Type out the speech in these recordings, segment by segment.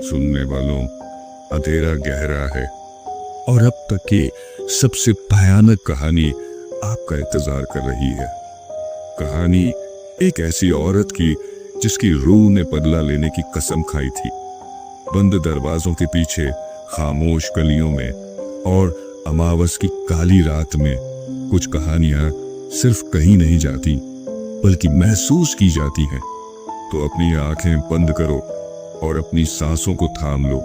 सुनने वालों, अंधेरा गहरा है और अब तक की सबसे भयानक कहानी आपका इंतजार कर रही है। कहानी एक ऐसी औरत की जिसकी रूह ने बदला लेने की कसम खाई थी। बंद दरवाजों के पीछे, खामोश गलियों में और अमावस की काली रात में कुछ कहानियां सिर्फ कहीं नहीं जाती बल्कि महसूस की जाती हैं। तो अपनी आंखें बंद करो और अपनी सांसों को थाम लो,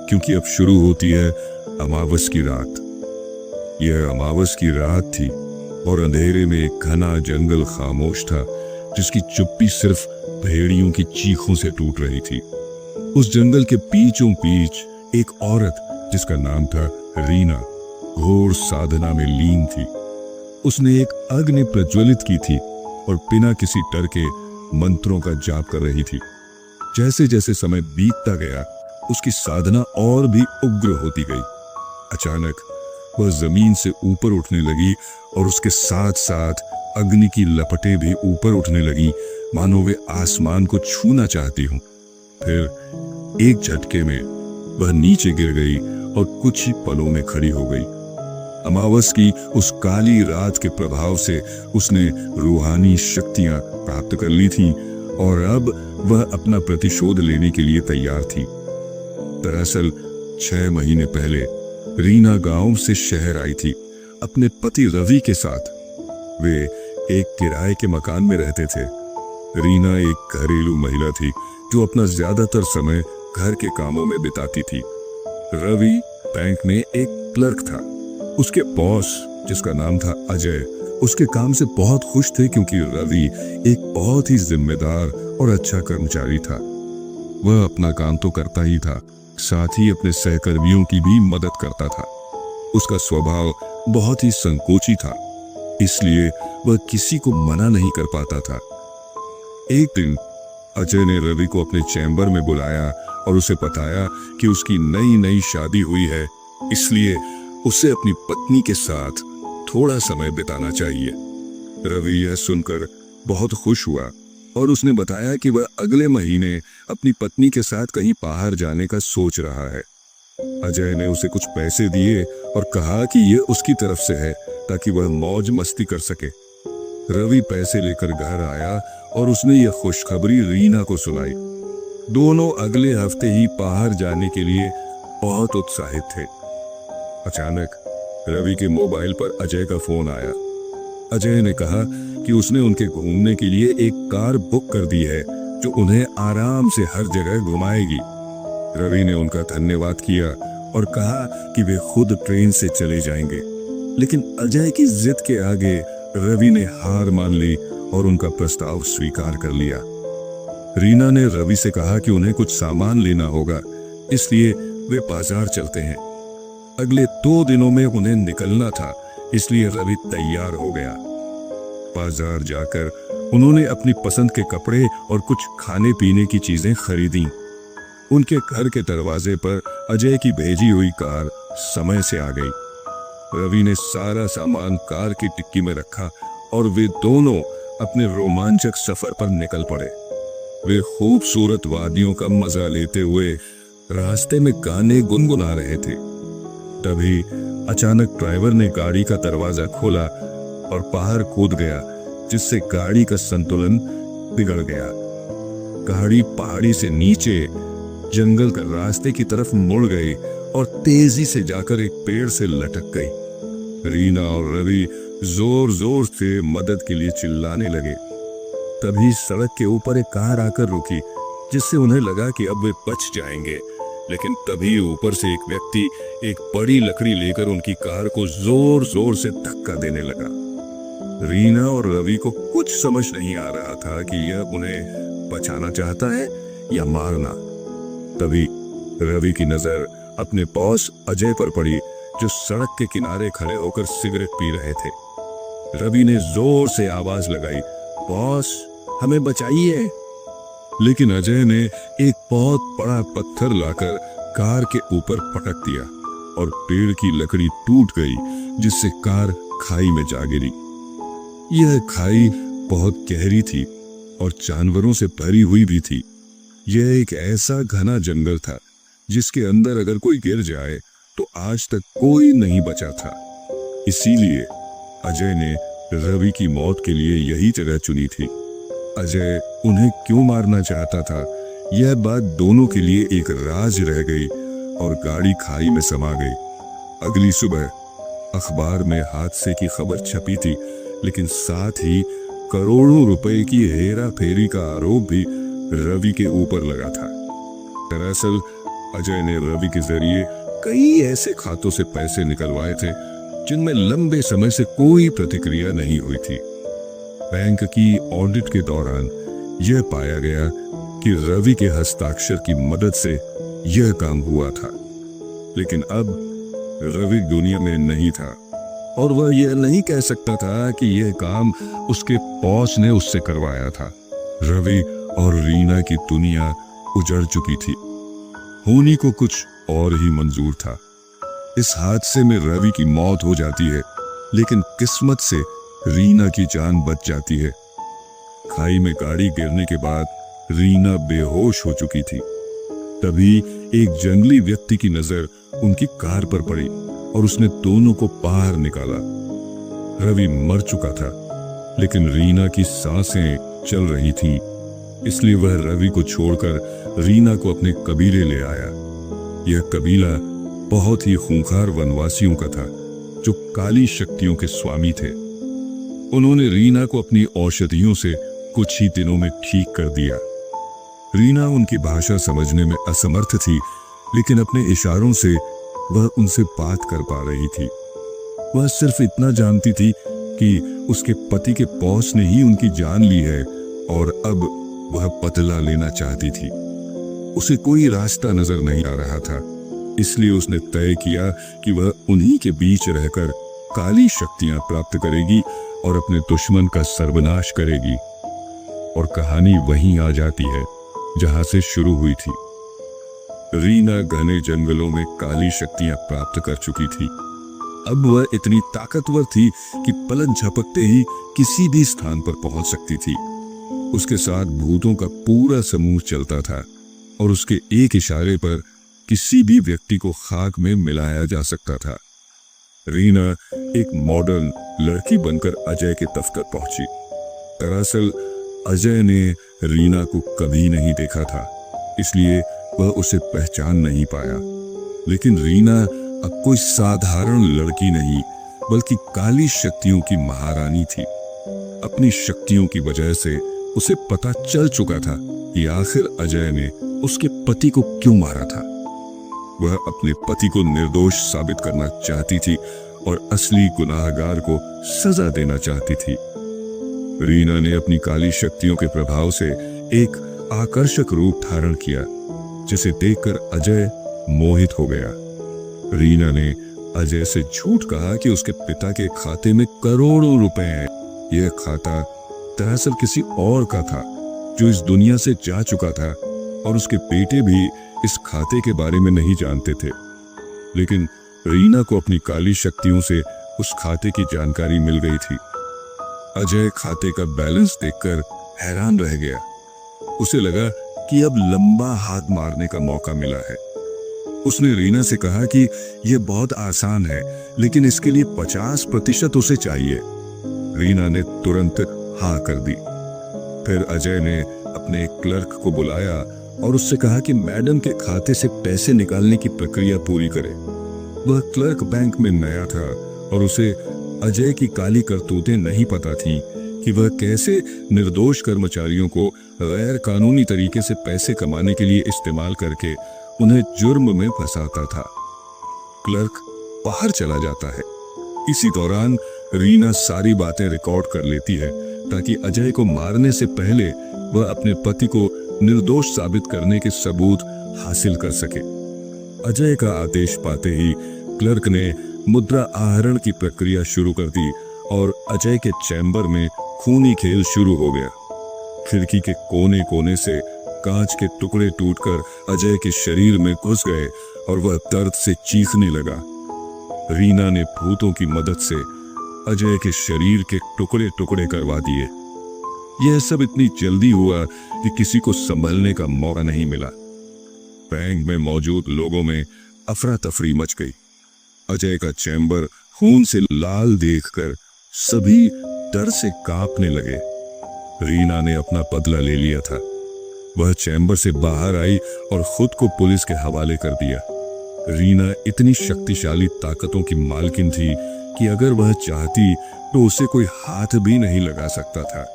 क्योंकि अब शुरू होती है अमावस की रात। यह अमावस की रात थी और अंधेरे में एक घना जंगल खामोश था, जिसकी चुप्पी सिर्फ भेड़ियों की चीखों से टूट रही थी। उस जंगल के बीचों बीच एक औरत जिसका नाम था रीना घोर साधना में लीन थी। उसने एक अग्नि प्रज्वलित की थी और बिना किसी डर के मंत्रों का जाप कर रही थी। जैसे जैसे समय बीतता गया, उसकी साधना और भी उग्र होती गई। अचानक वह जमीन से ऊपर उठने लगी और उसके साथ साथ अग्नि की लपटें भी ऊपर उठने लगी, मानो वे आसमान को छूना चाहती हूं। फिर एक झटके में वह नीचे गिर गई और कुछ ही पलों में खड़ी हो गई। अमावस की उस काली रात के प्रभाव से उसने रूहानी शक्तियां प्राप्त कर ली थीं और अब वह अपना प्रतिशोध लेने के लिए तैयार थी। दरअसल 6 महीने पहले रीना गांव से शहर आई थी अपने पति रवि के साथ। वे एक किराए के मकान में रहते थे। रीना एक घरेलू महिला थी जो अपना ज्यादातर समय घर के कामों में बिताती थी। रवि बैंक में एक क्लर्क था। उसके बॉस, जिसका नाम था अजय, उसके काम से बहुत खुश थे, क्योंकि रवि एक बहुत ही जिम्मेदार और अच्छा कर्मचारी था। वह अपना काम तो करता ही था, साथ ही अपने सहकर्मियों की भी मदद करता था। उसका स्वभाव बहुत ही संकोची था, इसलिए वह किसी को मना नहीं कर पाता था। एक दिन अजय ने रवि को अपने चैम्बर में बुलाया और उसे बताया कि उसकी नई नई शादी हुई है, इसलिए उसे अपनी पत्नी के साथ थोड़ा समय बिताना चाहिए। रवि यह सुनकर बहुत खुश हुआ और उसने बताया कि वह अगले महीने अपनी पत्नी के साथ कहीं बाहर जाने का सोच रहा है। अजय ने उसे कुछ पैसे दिए और कहा कि यह उसकी तरफ से है, ताकि वह मौज मस्ती कर सके। रवि पैसे लेकर घर आया और उसने यह खुशखबरी रीना को सुनाई। दोनों अगले हफ्ते ही बाहर जाने के लिए बहुत उत्साहित थे। अचानक रवि के मोबाइल पर अजय का फोन आया। अजय ने कहा कि उसने उनके घूमने के लिए एक कार बुक कर दी है, जो उन्हें आराम से हर जगह घुमाएगी। रवि ने उनका धन्यवाद किया और कहा कि वे खुद ट्रेन से चले जाएंगे, लेकिन अजय की जिद के आगे रवि ने हार मान ली और उनका प्रस्ताव स्वीकार कर लिया। रीना ने रवि से कहा कि उन्हें कुछ सामान लेना होगा, इसलिए वे बाजार चलते हैं। अगले 2 दिनों में उन्हें निकलना था, इसलिए रवि तैयार हो गया। बाजार जाकर उन्होंने अपनी पसंद के कपड़े और कुछ खाने पीने की चीजें खरीदी। उनके घर के दरवाजे पर अजय की भेजी हुई कार समय से आ गई। रवि ने सारा सामान कार की डिक्की में रखा और वे दोनों अपने रोमांचक सफर पर निकल पड़े। वे खूबसूरत वादियों का मजा लेते हुए रास्ते में गाने गुनगुना रहे थे। तभी अचानक ड्राइवर ने गाड़ी का दरवाजा खोला और बाहर कूद गया, जिससे गाड़ी का संतुलन बिगड़ गया। गाड़ी पहाड़ी से नीचे जंगल के रास्ते की तरफ मुड़ गई और तेजी से जाकर एक पेड़ से लटक गई। रीना और रवि जोर जोर से मदद के लिए चिल्लाने लगे। तभी सड़क के ऊपर एक कार आकर रुकी, जिससे उन्हें लगा कि अब वे बच जाएंगे, लेकिन तभी ऊपर से एक व्यक्ति एक बड़ी लकड़ी लेकर उनकी कार को जोर जोर से धक्का देने लगा। रीना और रवि को कुछ समझ नहीं आ रहा था कि यह उन्हें बचाना चाहता है या मारना। तभी रवि की नजर अपने बॉस अजय पर पड़ी, जो सड़क के किनारे खड़े होकर सिगरेट पी रहे थे। रवि ने जोर से आवाज लगाई, बॉस हमें बचाइए। लेकिन अजय ने एक बहुत बड़ा पत्थर लाकर कार के ऊपर पटक दिया और पेड़ की लकड़ी टूट गई, जिससे कार खाई में जा गिरी। यह खाई बहुत गहरी थी और जानवरों से भरी हुई भी थी। यह एक ऐसा घना जंगल था जिसके अंदर अगर कोई गिर जाए तो आज तक कोई नहीं बचा था। इसीलिए अजय ने रवि की मौत के लिए यही जगह चुनी थी। अजय उन्हें क्यों मारना चाहता था, यह बात दोनों के लिए एक राज रह गई और गाड़ी खाई में समा गई। अगली सुबह अखबार में हादसे की खबर छपी थी, लेकिन साथ ही करोड़ों रुपए की हेरा फेरी का आरोप भी रवि के ऊपर लगा था। दरअसल अजय ने रवि के जरिए कई ऐसे खातों से पैसे निकलवाए थे जिनमें लंबे समय से कोई प्रतिक्रिया नहीं हुई थी। बैंक की ऑडिट के दौरान यह पाया गया कि रवि के हस्ताक्षर की मदद से यह काम हुआ था, लेकिन अब रवि दुनिया में नहीं था और वह यह नहीं कह सकता था कि यह काम उसके बॉस ने उससे करवाया था। रवि और रीना की दुनिया उजड़ चुकी थी। होनी को कुछ और ही मंजूर था। इस हादसे में रवि की मौत हो जाती है, लेकिन किस्मत से रीना की जान बच जाती है। खाई में गाड़ी गिरने के बाद रीना बेहोश हो चुकी थी। तभी एक जंगली व्यक्ति की नजर उनकी कार पर पड़ी और उसने दोनों को बाहर निकाला। रवि मर चुका था, लेकिन रीना की सांसें चल रही थीं, इसलिए वह रवि को छोड़कर रीना को अपने कबीले ले आया। यह कबीला बहुत ही खूंखार वनवासियों का था, जो काली शक्तियों के स्वामी थे। उन्होंने रीना को अपनी औषधियों से कुछ ही दिनों में ठीक कर दिया। रीना उनकी भाषा समझने में असमर्थ थी, लेकिन अपने इशारों से वह उनसे बात कर पा रही थी। वह सिर्फ इतना जानती थी कि उसके पति के बॉस ने ही उनकी जान ली है और अब वह बदला लेना चाहती थी। उसे कोई रास्ता नजर नहीं आ रहा था, इसलिए उसने तय किया कि वह उन्हीं के बीच रहकर काली शक्तियां प्राप्त करेगी और अपने दुश्मन का सर्वनाश करेगी। और कहानी वहीं आ जाती है जहां से शुरू हुई थी। रीना घने जंगलों में काली शक्तियां प्राप्त कर चुकी थी। अब वह इतनी ताकतवर थी कि पलक झपकते ही किसी भी स्थान पर पहुंच सकती थी। उसके साथ भूतों का पूरा समूह चलता था और उसके एक इशारे पर किसी भी व्यक्ति को खाक में मिलाया जा सकता था। रीना एक मॉडर्न लड़की बनकर अजय के दफ्तर पहुंची। दरअसल अजय ने रीना को कभी नहीं देखा था, इसलिए वह उसे पहचान नहीं पाया। लेकिन रीना अब कोई साधारण लड़की नहीं, बल्कि काली शक्तियों की महारानी थी। अपनी शक्तियों की वजह से उसे पता चल चुका था कि आखिर अजय ने उसके पति को क्यों मारा था। वह अपने पति को निर्दोष साबित करना चाहती थी और असली गुनाहगार को सजा देना चाहती थी। रीना ने अपनी काली शक्तियों के प्रभाव से एक आकर्षक रूप धारण किया, जिसे देखकर अजय मोहित हो गया। रीना ने अजय से झूठ कहा कि उसके पिता के खाते में करोड़ों रुपए हैं। यह खाता दरअसल किसी और का था, जो इस दुनिया से जा चुका था, और उसके बेटे भी इस खाते के बारे में नहीं जानते थे। लेकिन रीना को अपनी काली शक्तियों से उस खाते की जानकारी मिल गई थी। अजय खाते का बैलेंस देखकर हैरान रह गया। उसे लगा कि अब लंबा हाथ मारने का मौका मिला है। उसने रीना से कहा कि यह बहुत आसान है, लेकिन इसके लिए 50% उसे चाहिए। रीना ने तुरंत हाँ कर दी। फिर अजय ने अपने क्लर्क को बुलाया और उससे कहा कि मैडम के खाते से पैसे निकालने की प्रक्रिया पूरी करे। वह क्लर्क बैंक में नया था और उसे अजय की काली करतूतें नहीं पता थीं कि वह कैसे निर्दोष कर्मचारियों को गैर कानूनी तरीके से पैसे कमाने के लिए इस्तेमाल करके उन्हें जुर्म में फंसाता था। क्लर्क बाहर चला जाता है। इसी दौरान रीना सारी बातें रिकॉर्ड कर लेती है, ताकि अजय को मारने से पहले वह अपने पति को निर्दोष साबित करने के सबूत हासिल कर सके। अजय का आदेश पाते ही क्लर्क ने मुद्रा आहरण की प्रक्रिया शुरू कर दी और अजय के चैम्बर में खूनी खेल शुरू हो गया। खिड़की के कोने कोने से कांच के टुकड़े टूटकर अजय के शरीर में घुस गए और वह दर्द से चीखने लगा। रीना ने भूतों की मदद से अजय के शरीर के टुकड़े टुकड़े करवा दिए। यह सब इतनी जल्दी हुआ कि किसी को संभलने का मौका नहीं मिला। बैंक में मौजूद लोगों में अफरा तफरी मच गई। अजय का चैम्बर खून से लाल देखकर सभी डर से कांपने लगे। रीना ने अपना बदला ले लिया था। वह चैम्बर से बाहर आई और खुद को पुलिस के हवाले कर दिया। रीना इतनी शक्तिशाली ताकतों की मालकिन थी कि अगर वह चाहती तो उसे कोई हाथ भी नहीं लगा सकता था।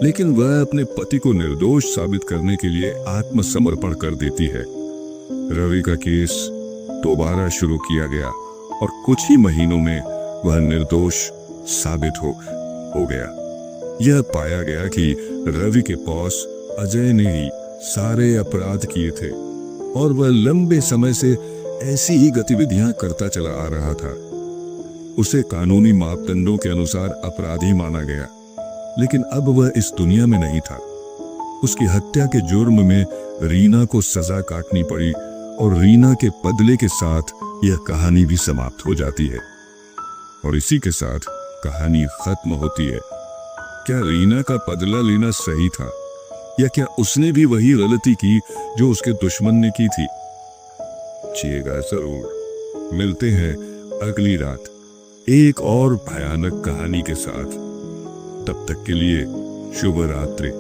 लेकिन वह अपने पति को निर्दोष साबित करने के लिए आत्मसमर्पण कर देती है। रवि का केस दोबारा शुरू किया गया और कुछ ही महीनों में वह निर्दोष साबित हो गया। यह पाया गया कि रवि के बॉस अजय ने ही सारे अपराध किए थे और वह लंबे समय से ऐसी ही गतिविधियां करता चला आ रहा था। उसे कानूनी मापदंडों के अनुसार अपराधी माना गया, लेकिन अब वह इस दुनिया में नहीं था। उसकी हत्या के जुर्म में रीना को सजा काटनी पड़ी और रीना के बदले के साथ यह कहानी भी समाप्त हो जाती है और इसी के साथ कहानी खत्म होती है। क्या रीना का बदला लेना सही था या क्या उसने भी वही गलती की जो उसके दुश्मन ने की थी? पूछिएगा जरूर। मिलते हैं अगली रात एक और भयानक कहानी के साथ। तब तक के लिए शुभ रात्रि।